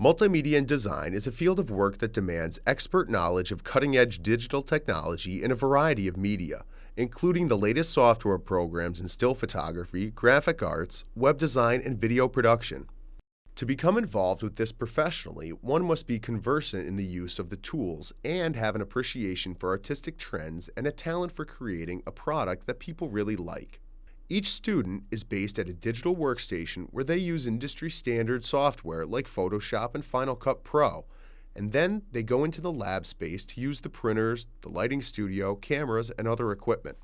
Multimedia and design is a field of work that demands expert knowledge of cutting-edge digital technology in a variety of media, including the latest software programs in still photography, graphic arts, web design, and video production. To become involved with this professionally, one must be conversant in the use of the tools and have an appreciation for artistic trends and a talent for creating a product that people really like. Each student is based at a digital workstation where they use industry-standard software like Photoshop and Final Cut Pro, and then they go into the lab space to use the printers, the lighting studio, cameras, and other equipment.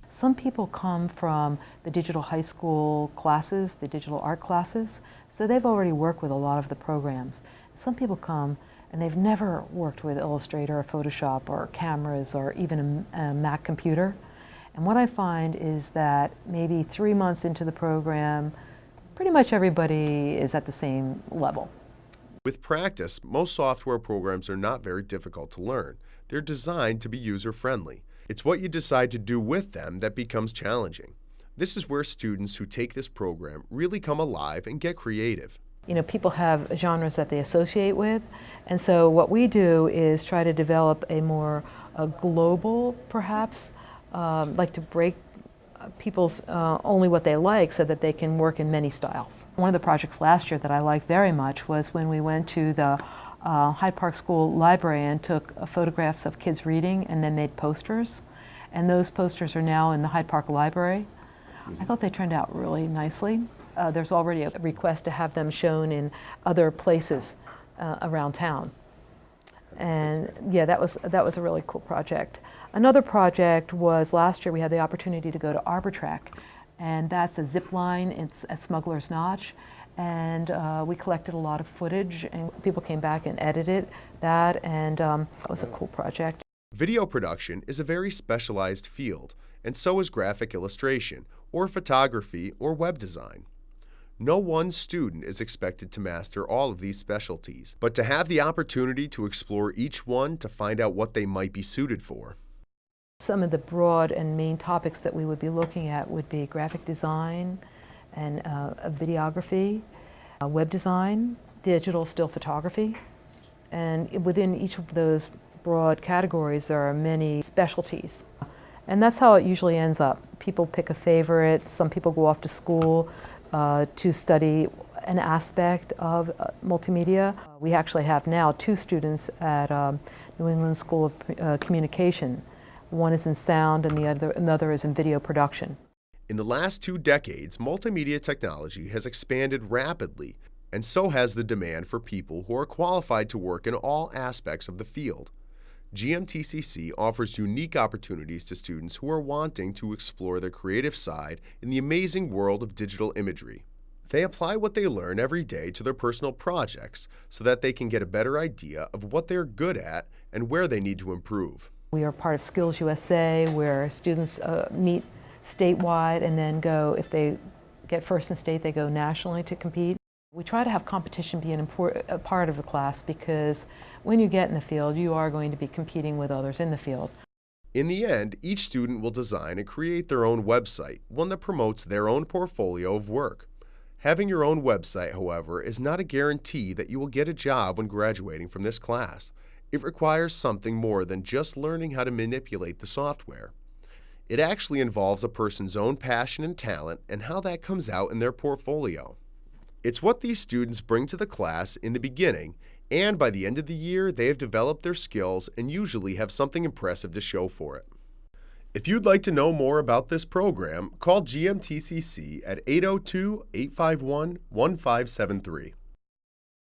Some people come from the digital high school classes, the digital art classes, so they've already worked with a lot of the programs. Some people come and they've never worked with Illustrator or Photoshop or cameras or even a Mac computer. And what I find is that maybe 3 months into the program, pretty much everybody is at the same level. With practice, most software programs are not very difficult to learn. They're designed to be user-friendly. It's what you decide to do with them that becomes challenging. This is where students who take this program really come alive and get creative. You know, people have genres that they associate with, and so what we do is try to develop a more global, perhaps, like to break people's only what they like so that they can work in many styles. One of the projects last year that I liked very much was when we went to the Hyde Park School Library and took photographs of kids reading and then made posters. And those posters are now in the Hyde Park Library. I thought they turned out really nicely. There's already a request to have them shown in other places around town. And yeah, that was a really cool project. Another project was last year we had the opportunity to go to Arbortrack, and that's a zip line. It's at Smuggler's Notch. And we collected a lot of footage, and people came back and edited that, and that was a cool project. Video production is a very specialized field, and so is graphic illustration, or photography, or web design. No one student is expected to master all of these specialties, but to have the opportunity to explore each one to find out what they might be suited for. Some of the broad and main topics that we would be looking at would be graphic design, and videography, web design, digital still photography. And within each of those broad categories there are many specialties. And that's how it usually ends up. People pick a favorite, some people go off to school to study an aspect of multimedia. We actually have now 2 students at New England School of Communication. One is in sound and another is in video production. In the last 2 decades, multimedia technology has expanded rapidly, and so has the demand for people who are qualified to work in all aspects of the field. GMTCC offers unique opportunities to students who are wanting to explore their creative side in the amazing world of digital imagery. They apply what they learn every day to their personal projects so that they can get a better idea of what they're good at and where they need to improve. We are part of Skills USA, where students meet statewide and then go, if they get first in state, they go nationally to compete. We try to have competition be a part of the class, because when you get in the field, you are going to be competing with others in the field. In the end, each student will design and create their own website, one that promotes their own portfolio of work. Having your own website, however, is not a guarantee that you will get a job when graduating from this class. It requires something more than just learning how to manipulate the software. It actually involves a person's own passion and talent and how that comes out in their portfolio. It's what these students bring to the class in the beginning, and by the end of the year, they have developed their skills and usually have something impressive to show for it. If you'd like to know more about this program, call GMTCC at 802-851-1573.